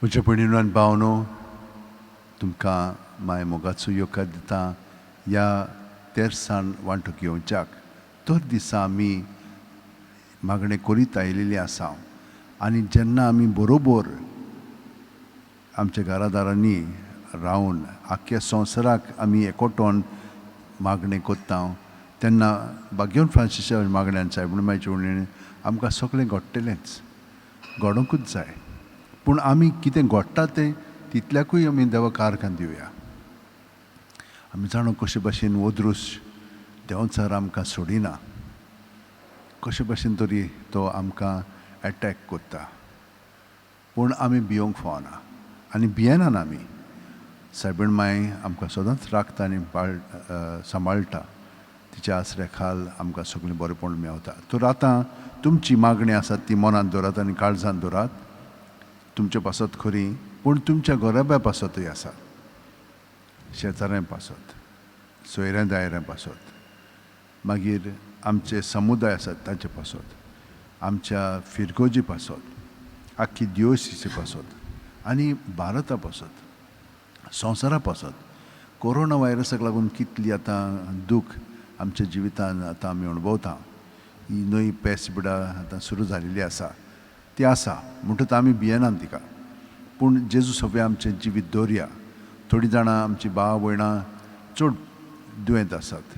म्हज्या भयणीनो आनी भावनो, तुमकां माय मोगाचो येवकार दिता ह्या तेर्सान वांटो घेवच्याक. दर दिसा आमी मागणें करीत आयिल्लीं आसा आनी जेन्ना आमी बरोबर आमच्या घरादारांनी रावन आख्ख्या संवसाराक आमी एकवटोन मागणें कोत्ता तेन्ना बागेवन फ्रांसिसा मागण्यान सायबणमायचे उणीण आमकां सगळें घडटलेंच, घडोंकूच जाय. पूण आमी कितें घडटा तें तितल्याकूय आमी देवाक आर्गां दिवया. आमी जाणो कशे भाशेन ओद्रूस देंवचार आमकां सोडिना, कशे भाशेन तरी तो आमकां एटॅक कोत्ता. पूण आमी भियोंक फावना आनी भियेनात आमी. सायबीण माय आमकां सदांच राखता आनी सांबाळटा. तिच्या आसऱ्या खाल आमकां सगळें बरेंपण मेवता. तर आतां तुमची मागणी आसात ती मनांत दवरात आनी काळजांत दवरात. तुमचे पासत खरी, पूण तुमच्या घराब्या पासतूय आसात. शेजाऱ्यां पासत, सोयऱ्या दायऱ्यां पासत, मागीर आमचे समुदाय आसात तांचे पासत, आमच्या फिरगोजी पासत, आख्खी दिवोसीचे पासत आनी भारता पासत, संवसारा पासत. कोरोना व्हायरसाक लागून कितली आतां दूख आमच्या जिवितान आतां आमी अणभवता. ही नवी पेस्टबिडा आतां सुरू जाल्ली आसा, ती आसा म्हणटच आमी भियेनात तिका. पूण जेजू सगळें आमचें जिवीत दवरया. थोडीं जाणां आमची भाव भयणां चड दुयेंत आसात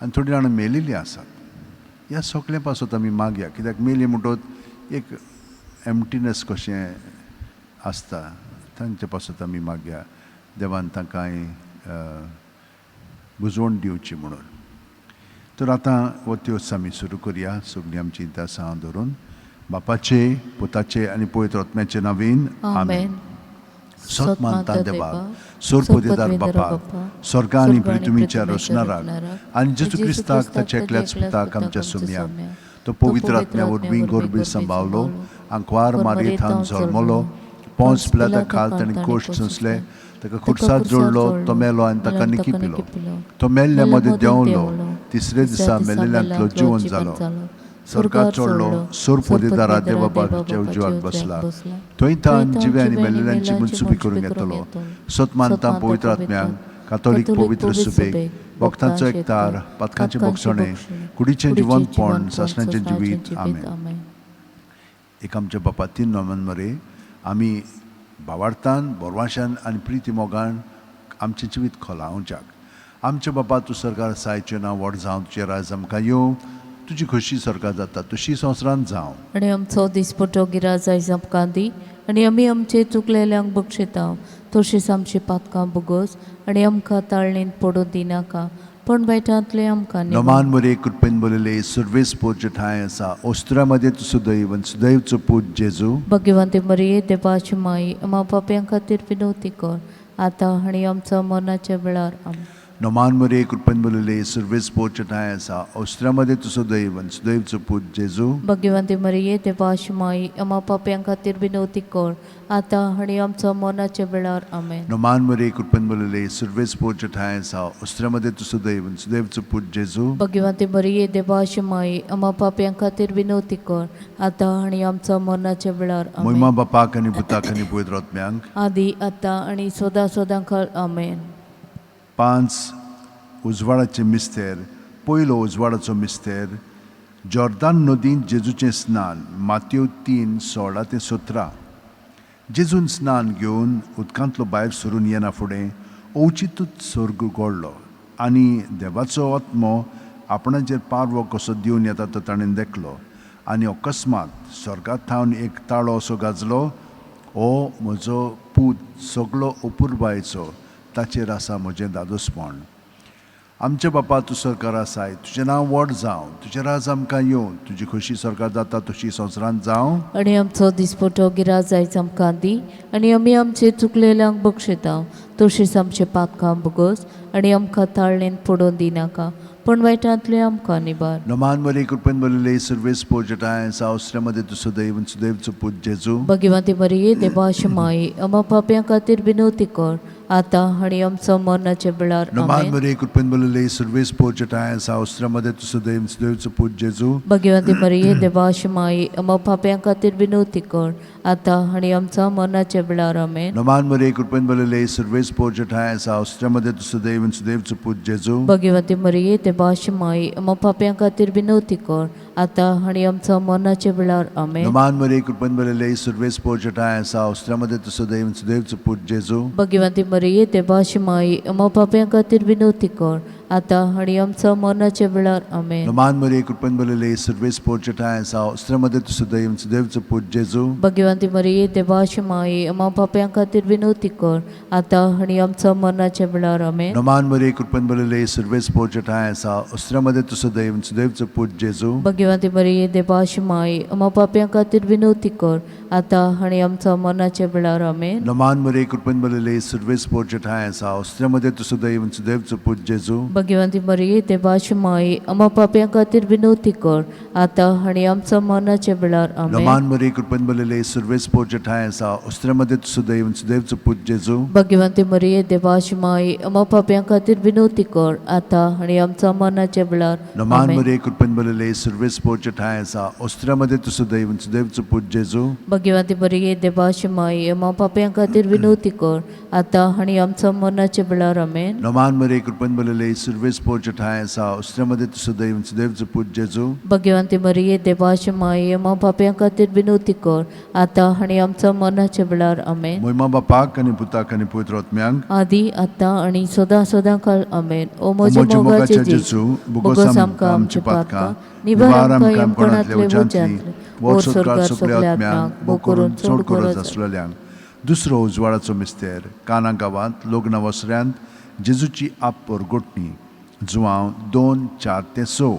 आनी थोडीं जाणां मेलिल्लीं आसात. ह्या सगळ्या पासत आमी मागया, कित्याक मेली म्हणटच एक एम्प्टीनेस कशें आसता, तांचे पासत आमी मागया देवान तांकांय बुजवण दिवची म्हणून. तर आतां हो त्योस आमी सुरू करया सगळीं आमची इंतसां धरून. बापाचे, पुताचे आनी पवित्र आत्म्याचे नांवेन आमेन. सत मानता देवाक, सोरपोतेदार बापाक, स्वर्गा आनी पृथ्वीच्या रचणाराक आनी जेजू क्रिस्ताक ताच्या एकल्याच पुताक आमच्या सुम्याक, तो पवित्र आत्म्या वरवीं गोरबे सांबाळलो, आंकवार मारयेंत जल्मलो, पोंस पिलाता खाल ताणें कोश्ट सोंसले, ताका खुर्सार जोडलो, तो मेलो आनी ताका निकी पिलो, तो मेल्ल्या मदें देंवलो, तिसरे दिसा मेल्लेल्यांतलो जिवंत जालो, स्वर्गात चडलो, सोरपोतेदारा देवा बापाच्या उजवाक बसला, थंय तान जिवे आनी मेल्लेल्यांची मुनसुबी करूंक येतलो. सत मानता पवित्र आत्म्याक, कातोलीक पवित्र सुबेक, भक्तांचो एकतार, पातकांचें भोगसणें, कुडीचें जिवंतपण, सासणाचें जिवीत. आमेन. एक आमच्या बापा तीन नांवान मरे आमी भावार्थान, बोरवाशान आनी प्रिती मोगान आमचें जिवीत खोलावच्याक. आमच्या बापा तूं सरकार सायचें नांव व्हड जावं, तुजें राज आमकां येवं, तुजी खोशी सरकार जाता तशी संवसारांत जावं. आनी आमचो दिसपटो गिराज आयज आमकां दी, आनी आमी आमचे चुकलेल्यांक बक्षिता, तशींच आमची पातकां भोगोस, आनी आमकां ताळणेंत पडूं दिनाका, पण वायटांतले आमकां नमान मरे कृपेन बोलले सर्वेस पोरचे ठाय आसा, ओस्त्र्यामध्ये तूं सुदैव आनी सुदैवचो पूत जेजू. भगवंते मरिये देवाची माई, आमा पाप्यां खातीर विनवती कर, आतां आनी आमच्या मरणाच्या वेळार. आमेन. नमान मरे कृपेन बोलले सर्वेस पोरचे ठाय आसा, ओस्त्र्यामध्ये तूं सुदैव आनी सुदैवचो पूत जेजू. भगवंते मरिये देवाची माई, आमा पाप्यां खातीर विनवती कर, आतां आनी आमच्या मरणाच्या वेळार. आमेन. नमान मरे कृपेन बोलले सर्वेस पोरचे ठाय आसा, ओस्त्र्यामध्ये तूं सुदैव आनी सुदैवचो पूत जेजू. भगवंते मरिये देवाची माई, आमा पाप्यां खातीर विनवती कर, आतां आनी आमच्या मरणाच्या वेळार. महिमा बापाक आनी पुताक आनी पवित्र आत्म्यांक, आदी आतां आनी सदां. आमेन. 5 उजवाडाचे मिस्तेर. पयलो उजवाडाचो मिस्तेर, जॉर्दान नदींत जेजूचें स्नान. मातयेव 3:16-17. जेजून स्नान घेवन उदकांतलो भायर सरून येना फुडें ओवचितूच स्वर्ग उगडलो आनी देवाचो आत्मो आपणाचेर पारवो कसो दिवन येता तो ताणें देखलो. आनी अकस्मात स्वर्गांत थावन एक ताळो असो गाजलो, हो म्हजो पूत सगळो अपुरबायेचो, ताचेर आसा म्हजें दादोसपण. आमचे बापा तूं सरकार आसाय, तुजें नांव व्हड जावं, तुजें राज आमकां येवं, तुजी खोशी सरकार जाता तशी संवसारांत जावं. आनी आमचो दिसपटो गिराज आयज आमकां दी, आनी आमी आमचे चुकलेल्यांक बक्षिता, तशीच आमचे पातकां भोगोस आनी आमकां ताळणेन पडोवन दिनाका पण वायटांतले आमकां निबार. Naman Maria Kurpen Balile Service Pojata Austrama de Tusudev and Sudev Put Jesu. Bhagwati मरिये देवाची माई आम्हा पाप्यां खातीर विनवती कर आता आनी आमच्या मरणाचे वेळार Naman amen. Maria Kurpen Balile Service Pojata Austrama de Tusudev and Sudev Put Jesu. Bhagwati मरिये देवाची माई आम्हा पाप्यां खातीर विनवती कर आता आनी आमच्या मरणाचे वेळार आमेन. Naman Maria Kurpen Balile Service Pojata Austrama de Tusudev and Sudev Put Jesu. Bhagwati मरिये देवाची माई आम्हा पाप्यां खातीर विनवती कर आता आनी आमच्या मरणाचे वेळार आमेन. Naman Maria Kurpen Balile Service Pojata Austrama de Tusudev and Sudev Put Jesu. Bhagwati मरिये देवाची माई आम्हा पाप्यां खातीर विनवती कर आता आनी आमच्या मरणाचे वेळार आमेन. Naman Maria Kurpen Balile Service Pojata Austrama de Tusudev and Sudev Put Jesu. Bhagwati मरिये देवाची माई आम्हा पाप्यां खातीर विनवती कर आता आनी आमच्या मरणाचे वेळार आमेन. Naman Maria Kurpen Balile Service Pojata Austrama de Tusudev and Sudev Put Jesu. Bhagwati मरिये देवाची माई आम्हा पाप्यां खातीर विनवती कर आता आनी आमच्या मरणाचे वेळार आमेन. Naman Maria Kurpen Balile Service Pojata Austrama de Tusudev and Sudev Put Jesu. Bhagwati मरिये देवाची माई आम्हा पाप्यां खातीर विनवती कर आता आनी आमच्या मरणाचे वेळार आमेन. Naman Maria Kurpen Balile Service Pojata Austrama de Tusudev and Sudev Put Jesu. Bhagwati मरिये देवाची माई आम्हा पाप्यां खातीर विनवती कर आता आनी आमच्या मरणाचे वेळार Naman amen. Maria Kurpen Balile Service Pojata Austrama de Tusudev and Sudev Put Jesu. Bhagwati मरिये देवाची माई आम्हा पाप्यां खातीर विनवती कर आता आनी आमच्या मरणाचे वेळार आमेन. Naman Maria Kurpen Balile Service Pojata Austrama de Tusudev and Sudev Put Jesu. Bhagwati मरिये देवाची माई आम्हा पाप्यां खातीर विनवती कर आता आनी आमच्या मरणाचे वेळार आमेन. Moima Bapak and Putak and Putrotmyang. आदी आत्ता आनी सदां काळ आमेन. ओ Mojo म्हजे Mogacha मोगाचे Jesu, बगोस आमकां आमची पातकां निवार आमकां यमपणांतले वच्यांतले वर स्वर्गार सगल्या आत्म्यांक बो करून चोड गरज आसा. दुसरो उजवाडाचो मिस्तेर काना गांवांत लग्न वसऱ्यांत जेजूची आप परगोटणी जुवांव 2:4-6.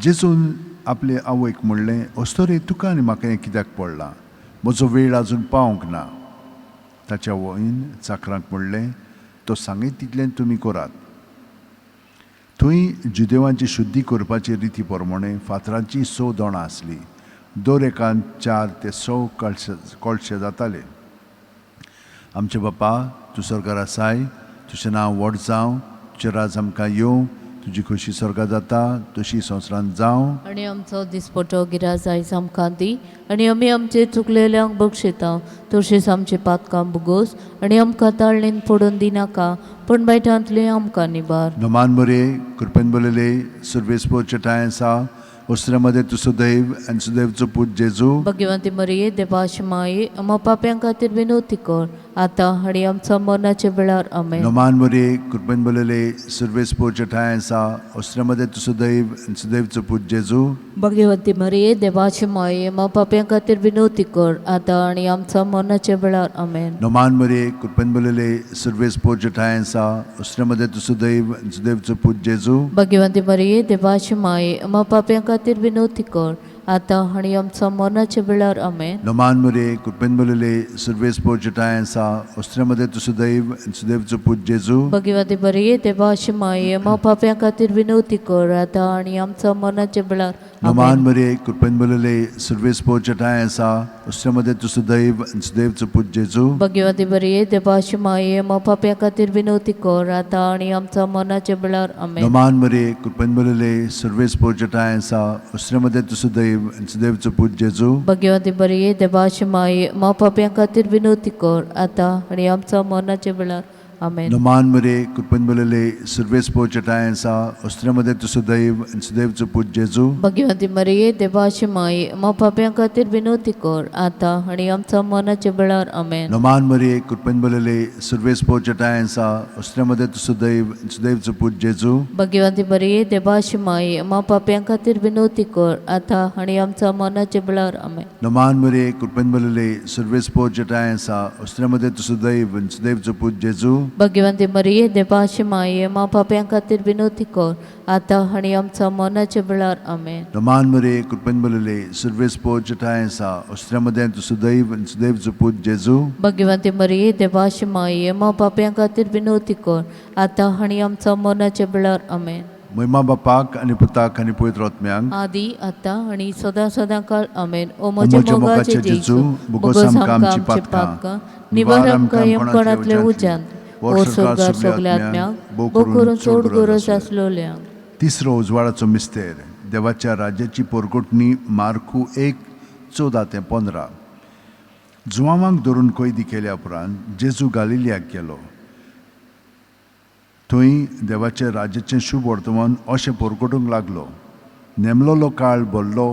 जेजून आपले आवयक म्हणलें अस्तोरे तुका आनी म्हाका हें कित्याक पडलां, म्हजो वेळ आजून पावंक ना. ताच्या वयन चाकरांक म्हणलें तो सांगीत तितलें तुमी करात. थंय जुदेवांची शुद्धी करपाची रिती प्रमाणे फातरांची 6 दोणां आसलीं. दर एकान 4 ते 6 कळशे जाताले. आमचे बापा तूं स्वर्गार आसाय, तुजें नांव व्हड जावं, तुजें राज आमकां येवं, तुजी खोशी स्वर्गा जाता तशी संवसारांत जावं. आनी आमचो दिसपटो गिराज आयज आमकां दी आनी आमी आमचे चुकलेल्यांक बक्षिता तशेंच आमचे पातकां भोगोस आनी आमकां ताळणेन पडोवन दिनाका पण वायटांतले आमकां निबार. Naman Maria Kurpen Balile Service Pojata Austrama de Tusudev and Sudev Put Jesu. Bhagwati मरिये देवाची माई आम्हा पाप्यां खातीर विनवती कर आता आनी आमच्या मरणाचे वेळार आमेन. Naman Maria Kurpen Balile Service Pojata Austrama de Tusudev and Sudev Put Jesu. Bhagwati मरिये देवाची माई आम्हा पाप्यां खातीर विनवती कर आता आनी आमच्या मरणाचे वेळार आमेन. Naman Maria Kurpen Balile Service Pojata Austrama de Tusudev and Sudev Put Jesu. Bhagwati मरिये देवाची माई आम्हा पाप्यां खातीर विनवती कर आता आनी आमच्या मरणाचे वेळार आमेन. Naman Maria Kurpen Balile Service Pojata Austrama de Tusudev and Sudev Put Jesu. Bhagwati मरिये देवाची माई आम्हा पाप्यां खातीर विनवती कर आता आनी आमच्या मरणाचे वेळार Naman Maria Kurpen Balile Service Pojata Austrama de Tusudev and Sudev Put Jesu. Bhagwati मरिये देवाची माई आम्हा पाप्यां खातीर विनवती कर आता आनी आमच्या मरणाचे वेळार आमेन. Naman Maria Kurpen Balile Service Pojata Austrama de Tusudev and Sudev Put Jesu. Bhagwati मरिये देवाची माई आम्हा पाप्यां खातीर विनवती कर आता आनी आमच्या मरणाचे वेळार आमेन. Naman Maria Kurpen Balile Service Pojata Austrama de Tusudev and Sudev Put Jesu. Bhagwati मरिये देवाची माई आम्हा पाप्यां खातीर विनवती कर आता आनी आमच्या मरणाचे वेळार आमेन. Naman Maria Kurpen Balile Service Pojata Austrama de Tusudev and Sudev Put Jesu. Bhagwati मरिये देवाची माई आम्हा पाप्यां खातीर विनवती कर आता आनी आमच्या मरणाचे वेळार आमेन. Naman Maria Kurpen Balile Service Pojata Austrama de Tusudev and Sudev Put Jesu. Bhagwanti मरिये देवाची माये मा पाप्यां खातीर विनोती कर आता आनी आमच्या मरणाच्या वेळार आमेन. Roman Maria, Kurpen Balile, Service Poach Tainsa, Ostramaden to Sudev and Sudev Zuput Jesu. Bhagwanti मरिये देवाची माये मा पाप्यां खातीर विनोती कर आता आनी आमच्या मरणाच्या वेळार आमेन. Moima Bapak and Putak and Puetrotmiang. आदी आता आणि सदा सदा काळ आमेन. ओ म्हजे मोगाचे जेजू बुगोस आमकां आमची पातकां निवार आमकां यमपणांतले उज्यान ओर स्वर्गार सगल्या आत्म्यांक भोव करून चड गरज आसलोल्यांक. तिसरो उजवाडाचो मिस्तेर देवाच्या राज्याची पोरगोटणी मार्कू 1:14-15. जुवामांक धरून कैदी केल्या उपरांत जेजू गालिलियाक गेलो. थंय देवाच्या राज्याचें शुभ वर्तमान अशें पोरगोटूंक लागलो. नेमलोलो काळ भरलो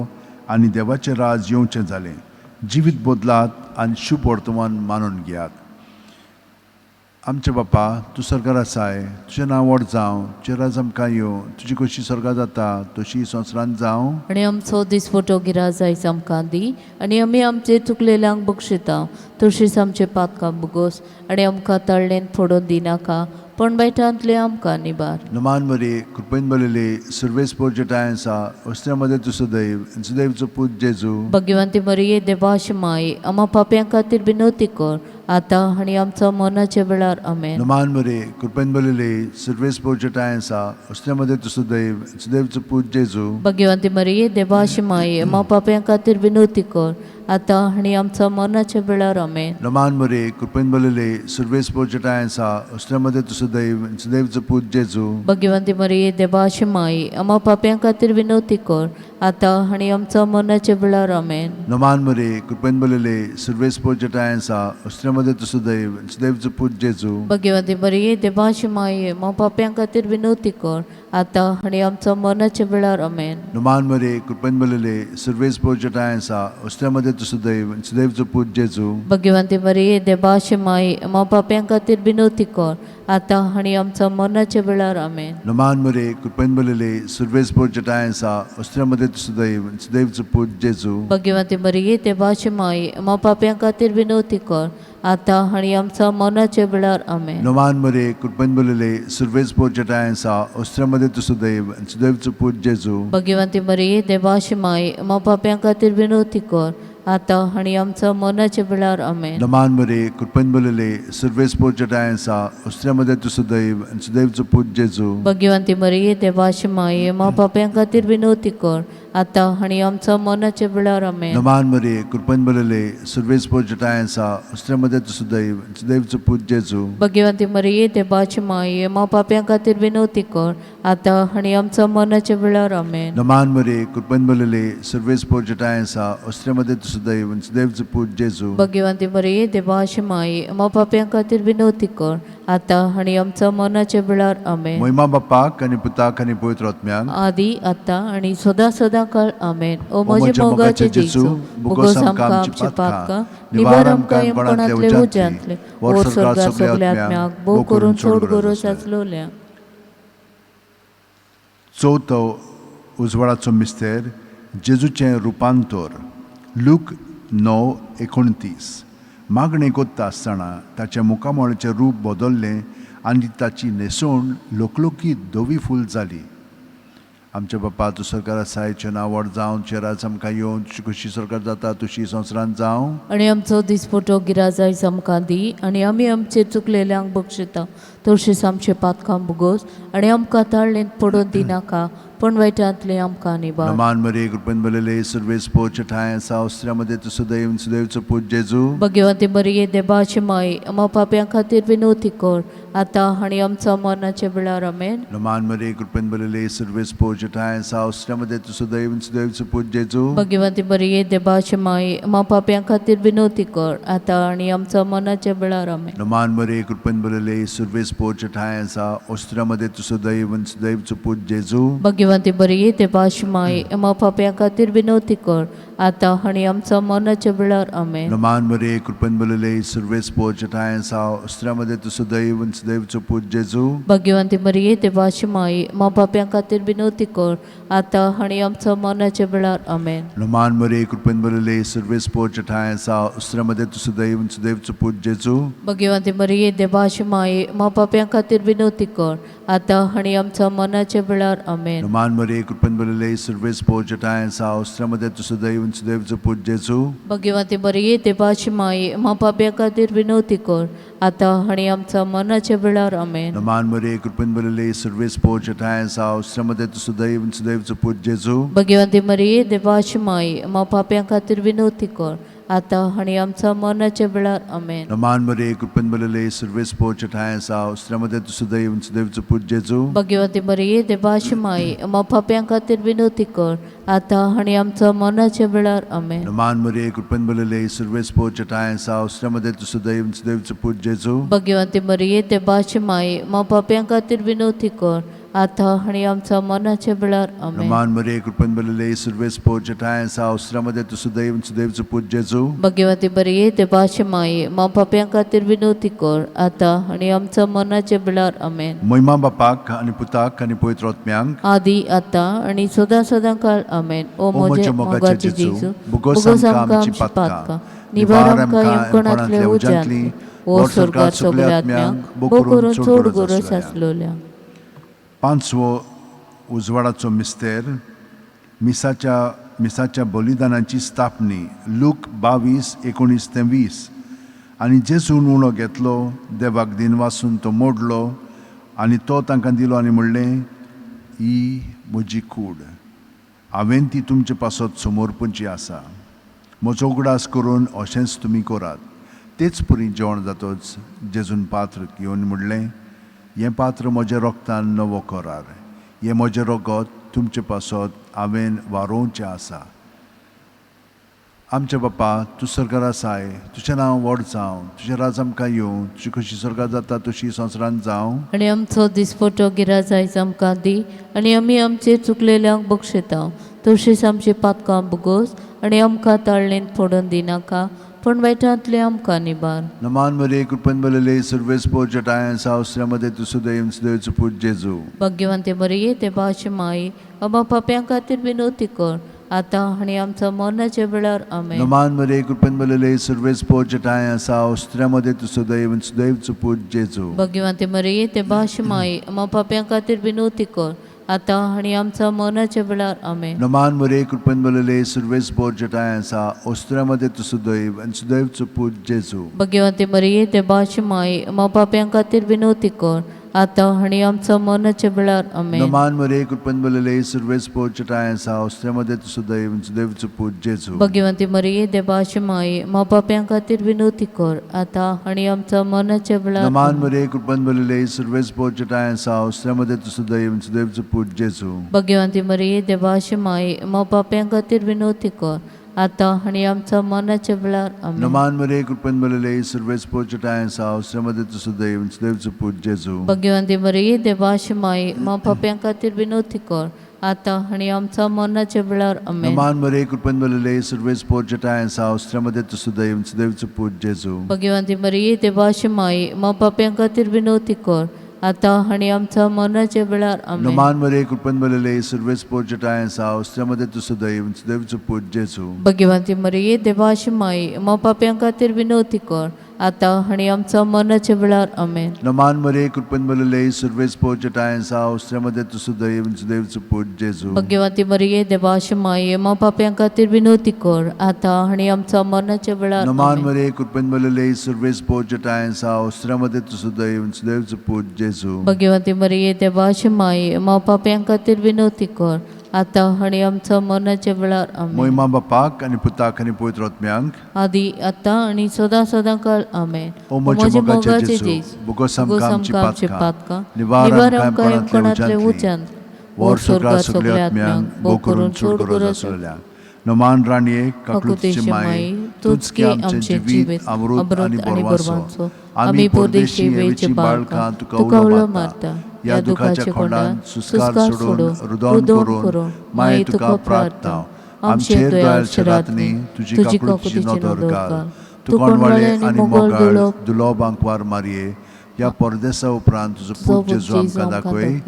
आनी देवाचें राज येवचें जालें. जिवीत बदलात आनी शुभ वर्तमान मानून घेयात. आमचे बापा तूं स्वर्गार आसाय, तुजें नांव व्हड जावं, तुजें राज आमकां येवं, तुजी कशी स्वर्गार जाता तशी संवसारांत जावं. आनी आमचो दिसपटो गिराज आयज आमकां दी आनी आमी आमचे चुकलेल्यांक बक्षिता तशीच आमचे पातकां बुगोस आनी आमकां तळ्ळेन फोडून दिनाका पण बैठांतले आमकां निबार. नमान मरे कृपेन बलेले सर्वेस पोर्जटायन्सा ओस्त्र्यामध्ये तू सदैव सुदैवचो पूत जेजू. भगवंती मरिये देवाची माये आम्हा पाप्यां खातीर विनोती कर आता आनी आमच्या मरणाच्या वेळार आमेन. नमान मरे कृपेन बलेले सर्वेस पोर्जटायन्सा ओस्त्र्यामध्ये तू सदैव सुदैवचो पूत जेजू. भगवंती मरिये देवाची माये आम्हा पाप्यां खातीर विनोती कर आता आनी आमच्या मरणाच्या वेळार आमेन. नमान मरे कृपेन बलेले सर्वेस पोर्जटायन्सा ओस्त्र्यामध्ये तू सदैव सुदैवचो पूत जेजू. भगवंती मरिये देवाची माये आम्हा पाप्यां खातीर विनोती कर आता आनी आमच्या मरणाच्या वेळार आमेन. नमान मरे कृपेन बलेले सर्वेस पोर्जटायन्सा ओस्त्र्यामध्ये तू सदैव सुदैवचो पूत जेजू. भगवंती मरिये देवाची माये आम्हा पाप्यां खातीर विनोती कर आता आनी आमच्या मरणाच्या वेळार आमेन. नमान मरे कृपेन बलेले सर्वेस पोर्जटायन्सा ओस्त्र्यामध्ये तू सदैव सुदैवचो पूत जेजू. भगवंती मरिये देवाची माये आम्हा पाप्यां खातीर विनोती कर आता आनी आमच्या मरणाच्या वेळार आमेन. नमान मरे कृपेन बलेले सर्वेस पोर्जटायन्सा ओस्त्र्यामध्ये तू सदैव सुदैवचो पूत जेजू. भगवंती मरिये देवाची माये आम्हा पाप्यां खातीर विनोती कर आता आनी आमच्या मरणाच्या वेळार आमेन. नमान मरे कृपेन बलेले सर्वेस पोर्जटायन्सा ओस्त्र्यामध्ये तू सदैव सुदैवचो पूत जेजू. भगवंती मरिये देवाची माये आम्हा पाप्यां खातीर विनोती कर आता आनी आमच्या मरणाच्या वेळार आमेन. नमान मरे कृपेन बलेले सर्वेस पोर्जटायन्सा ओस्त्र्यामध्ये तू सदैव सुदैवचो पूत जेजू. भगवंती मरिये देवाची माये आम्हा पाप्यां खातीर विनोती कर आता आनी आमच्या मरणाच्या वेळार आमेन. नमान मरे कृपेन बलेले सर्वेस पोर्जटायन्सा ओस्त्र्यामध्ये तू सदैव सुदैवचो पूत जेजू. भगवंती मरिये देवाची माये आम्हा पाप्यां खातीर विनोती कर आता आनी आमच्या मरणाच्या वेळार आमेन. नमान मरे कृपेन बलेले सर्वेस पोर्जटायन्सा ओस्त्र्यामध्ये तू सदैव सुदैवचो पूत जेजू. भगवंती मरिये देवाची माये आम्हा पाप्यां खातीर विनोती कर आता आनी आमच्या मरणाच्या वेळार आमेन. महिमा बापाक आनी पुताक आनी पवित्र आत्म्यांक आदी आता आनी सदा सदा काळ आमेन. ओ म्हजे मोगाचे जेजू बुगोस आमकां आमची पातकां निवार आमकां यमपणांतले उज्यांतले ओर स्वर्गार सगल्या आत्म्यांक भोव करून चड गरज आसलोल्यांक. चवथो उजवाडाचो मिस्तेर जेजूचें रुपांतर. लूक 9:29. मागणे कोत्ता आसतना ताच्या मुखामळाचें रूप बदल्लें आनी ताची न्हेसोण लोकलोकीत धवी फूल जाली. आमच्या बापा तूं स्वर्गार आसायचें नांव व्हड जावं, तुजें राज आमकां येवं, तुजी कशी स्वर्गार जाता तशी संवसारांत जावं. आनी आमचो दिसपटो गिराज आयज आमकां दी आनी आमी आमचे चुकलेल्यांक बक्षिता तशीच आमचे पातकां बुगोस आनी आमकां ताळ्ळेंत पडोवन दिनाका पण वायटांतले आमकां निबार. नमान मरे कृपेन बलेले सर्वेस पोर्जटायन्सा ओस्त्र्यामध्ये तू सदैव सुदैवचो पूत जेजू. भगवंती मरिये देवाची माये आम्हा पाप्यां खातीर विनोती कर आता आनी आमच्या मरणाच्या वेळार आमेन. नमान मरे कृपेन बलेले सर्वेस पोर्जटायन्सा ओस्त्र्यामध्ये तू सदैव सुदैवचो पूत जेजू. भगवंती मरिये देवाची माये आम्हा पाप्यां खातीर विनोती कर आता आनी आमच्या मरणाच्या वेळार आमेन. नमान मरे कृपेन बलेले सर्वेस पोर्जटायन्सा ओस्त्र्यामध्ये तू सदैव सुदैवचो पूत जेजू. भाग्यवंती बरी ते बाशमाई एमा पाप्या खातीर विनवती कर आता आनी आमच्या मरणाच्या वेळार आमेन. नमान मरे कृपन बलले सर्वेस पोचटाय साव अस्त्रामध्ये तुझं दैव दैवचं पूज जेजू. भाग्यवंती बरी ते बाशमाई एमा पाप्या खातीर विनवती कर आता आनी आमच्या मरणाच्या वेळार आमेन. नमान मरे कृपन बलले सर्वेस पोचटाय साव अस्त्रामध्ये तुझं दैव दैवचं पूज जेजू. भाग्यवंती बरी ते बाशमाई एमा पाप्या खातीर विनवती कर आता आनी आमच्या मरणाच्या वेळार आमेन. नमान मरे कृपन बलले सर्वेस पोचटाय साव अस्त्रामध्ये तुझं दैव दैवचं पूज जेजू. भाग्यवंती बरी ते बाशमाई एमा पाप्या खातीर विनवती कर आता आनी आमच्या मरणाच्या वेळार आमेन. नमान मरे कृपन बलले सर्वेस पोचटाय साव अस्त्रामध्ये तुझं दैव दैवचं पूज जेजू. भाग्यवंती बरी ते बाशमाई एमा पाप्या खातीर विनवती कर आता आनी आमच्या मरणाच्या वेळार आमेन. नमान मरे कृपन बलले सर्वेस पोचटाय साव अस्त्रामध्ये तुझं दैव दैवचं पूज जेजू. भाग्यवंती बरी ते बाशमाई एमा पाप्या खातीर विनवती कर आता आनी आमच्या मरणाच्या वेळार आमेन. नमान मरे कृपन बलले सर्वेस पोचटाय साव अस्त्रामध्ये तुझं दैव दैवचं पूज जेजू. भाग्यवंती बरी ते बाशमाई एमा पाप्या खातीर विनवती कर आता आनी आमच्या मरणाच्या वेळार आमेन. नमान मरे कृपन बलले सर्वेस पोचटाय साव अस्त्रामध्ये तुझं दैव दैवचं पूज जेजू. भाग्यवंती बरी ते बाशमाई एमा पाप्या खातीर विनवती कर आता आनी आमच्या मरणाच्या वेळार आमेन. महिमा बापाक आणि पुताक आणि पवित्र आत्म्यांक आदी आता आणि सदा सदा काळ आमेन. ओ मोजे मोगाचे जेजू बुगोस आमकां आमची पातका निवार आमकां येवकोणांतले उज्यांतली ओ स्वर्गात सगळ्या आत्म्यांक बोकरून चोड गोरस आसलोल्या. पांचवो उजवाडाचो मिस्तेर मिसाच्या बलिदानाची स्थापनी लूक 22:19-20. आनी जेजून उणो घेतलो देवाक दिनवासून तो मोडलो आनी तो तांकां दिलो आनी म्हणलें ही म्हजी कूड हांवें ती तुमचे पासत समोरपणची आसा. म्हजो उगडास करून अशेंच तुमी करात. तेच परी जेवण जातोच जेजून पात्र घेवन म्हणलें हें पात्र म्हज्या रोगतान नवो करार. हें म्हजें रगत तुमचे पासत हांवें वारोवचें आसा. आमचे बापा तूं स्वर्गार आसाय, तुजें नांव व्हड जावं, तुजें राज आमकां येवं, तुजी कशी स्वर्गार जाता तशी संवसारांत जावं. आनी आमचो दिसपटो गिराज आयज आमकां दी आनी आमी आमचे चुकलेल्यांक बक्षिता तशीच आमची पातकां बुगोस आनी आमकां ताळणेन पडून दिनाका पण वायटांतले आमकां निबार. नमान मरे कृपन बलले सर्वेस पोचटाय सावस्रामध्ये तुझं दैव दैवचं पूज जेजू. भाग्यवंते बरी ते बाशमाई अबा पाप्यां खातीर विनवती कर आता आनी आमच्या मरणाच्या वेळार आमेन. नमान मरे कृपन बलले सर्वेस पोचटाय सावस्रामध्ये तुझं दैव दैवचं पूज जेजू. भाग्यवंते बरी ते बाशमाई अबा पाप्यां खातीर विनवती कर आता आनी आमच्या मरणाच्या वेळार आमेन. नमान मरे कृपन बलले सर्वेस पोचटाय सावस्रामध्ये तुझं दैव दैवचं पूज जेजू. भाग्यवंते बरी ते बाशमाई अबा पाप्यां खातीर विनवती कर आता आनी आमच्या मरणाच्या वेळार आमेन. नमान मरे कृपन बलले सर्वेस पोचटाय सावस्रामध्ये तुझं दैव दैवचं पूज जेजू. भाग्यवंती बरी ते बाशमाई अबा पाप्यां खातीर विनवती कर आता आनी आमच्या मरणाच्या वेळार. नमान मरे कृपन बलले सर्वेस पोचटाय सावस्रामध्ये तुझं दैव दैवचं पूज जेजू. भाग्यवंती बरी ते बाशमाई अबा पाप्यां खातीर विनवती कर आता आनी आमच्या मरणाच्या वेळार आमेन. नमान मरे कृपन बलले सर्वेस पोचटाय सावस्रामध्ये तुझं दैव दैवचं पूज जेजू. भाग्यवंती बरी ते बाशमाई अबा पाप्यां खातीर विनवती कर आता आनी आमच्या मरणाच्या वेळार आमेन. नमान मरे कृपन बलले सर्वेस पोचटाय सावस्रामध्ये तुझं दैव दैवचं पूज जेजू. भाग्यवंती बरी ते बाशमाई अबा पाप्यां खातीर विनवती कर आता आनी आमच्या मरणाच्या वेळार आमेन. नमान मरे कृपन बलले सर्वेस पोचटाय सावस्रामध्ये तुझं दैव दैवचं पूज जेजू. भाग्यवंती बरी ते बाशमाई अबा पाप्यां खातीर विनवती कर आता आनी आमच्या मरणाच्या वेळार आमेन. नमान मरे कृपन बलले सर्वेस पोचटाय सावस्रामध्ये तुझं दैव दैवचं पूज जेजू. भाग्यवंती बरी ते बाशमाई अबा पाप्यां खातीर विनवती कर आता आनी आमच्या मरणाच्या वेळार. नमान मरे कृपन बलले सर्वेस पोचटाय सावस्रामध्ये तुझं दैव दैवचं पूज जेजू. भाग्यवंती बरी ते बाशमाई अबा पाप्यां खातीर विनवती कर आता आनी आमच्या मरणाच्या वेळार आमेन. महिमा बापाक आणि पुताक आणि पवित्र आत्म्यांक आदी आता आनी सदा सदा काळ आमेन. ओ म्हज्या मोगाचे जेजू बुगोस आमकां आमची पातकां निवार आमकां येवकोणांतले उज्यांत वर स्वर्गात सगळ्या आत्म्यांक भोव करून चोड गरज आसलेल्या. नमान राणये काकुतीची माये तूच की आमचे जिवीत अमृत आणि बोरवांचो आमी परदेशी वेळची बाळकां तुका उलो मारता. या दुखाच्या खोंडान सुस्कार सोडून रुदोन करून माये तुका प्रार्थना आमचे दयाळशे रातनी तुजी काकुळीची नदर घाल. तू कोणवाळे आनी मोगाळ दुलोबांक वार मारये या परदेसा उपरांत तुजो पूत जेजू आमकां दाखय.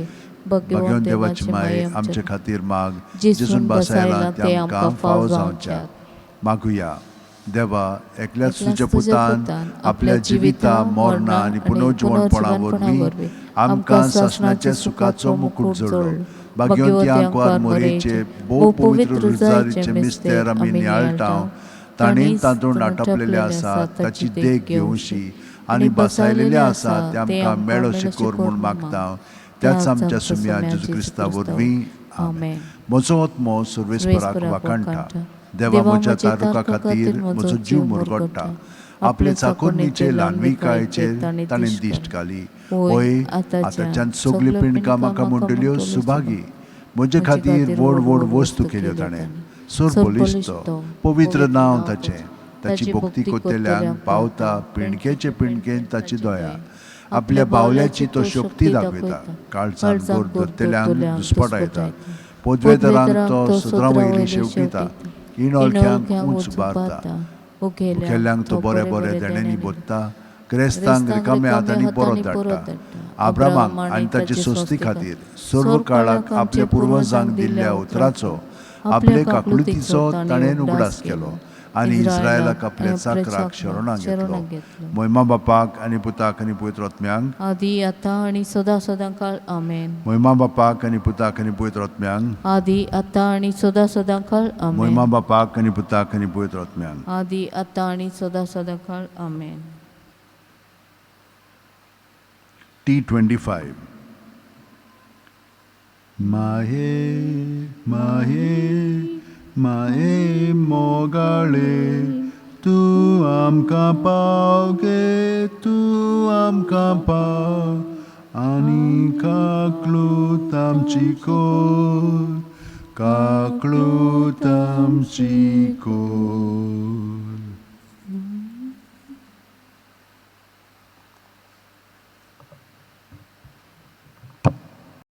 भगवंत देवाची माये आमचे खातीर माग जेजून बसायला ते आमकां फाव जावच्या. मागुया. देवा एकल्याच तुज्या पुतान आपल्या जिविता मरणा आनी पुनर्जीवनपणा वरवीं आमकां सासणाच्या सुखाचो मुकुट जोडलो. भाग्यवंत्यांक वार मोरेचे भोव पवित्र रोजारीचे मिस्तेर आमी नियाळटाव. ताणें तातूंत आटपलेले आसा ताची देख घेवशी आनी बसायलेले आसा ते आमकां मेळोशे कोर म्हूण मागता. त्याच आमच्या सुम्या जेजू क्रिस्ता वरवीं आमेन. म्हजो आत्मो सर्वेस्पराक वाखाणटा. देवा म्हज्या तारुका खातीर म्हजो जीव मुरगोडटा. आपले चाकोरणीचे ल्हानविकायेचेर ताणें दिश्ट घाली. होय आतांच्यान सगळी पिणकां म्हाका म्हणटल्यो सुभागी. म्हजे खातीर व्हड व्हड वस्तू केल्यो ताणें. सोर बलिश्तो पवित्र नांव ताचें. ताची भक्ती कोतेल्यांक पावता पिणकेचे पिणकेन ताची दया. आपल्या बावल्याची तो शक्ती दाखयता. काळजान गोर धरतल्यांक दुस्पटायता. पदवेदारांक तो सदरां वयली शेवटिता. इणोळख्यांक उंच उबारता. मुखेल्यांक तो बरे बरे देण्यांनी बोदता. क्रेस्तांक रिकाम्या हातांनी परत धाडटा. आब्रामांक आनी ताचे सोस्ती खातीर सर्व काळाक आपल्या पुर्वजांक दिल्ल्या उतराचो आपले काकुळतीचो ताणें उगडास केलो आनी इस्रायलाक आपल्या चाकराक शरणां घेतलो. महिमा बापाक आनी पुताक आनी पवित्र आत्म्यांक आदी आतां आनी सदां सदांकाळ आमेन. महिमा बापाक आनी पुताक आनी पवित्र आत्म्यांक आदी आतां आनी सदां सदांकाळ आमेन. महिमा बापाक आनी पुताक आनी पवित्र आत्म्यांक आदी आतां आनी सदां सदांकाळ आमेन. T25 माहे माहे माहे मोगाळे तू आमकां पाव गे तू आमकां पाव आनी काकळूत आमची कोर काकळूत आमची कोर.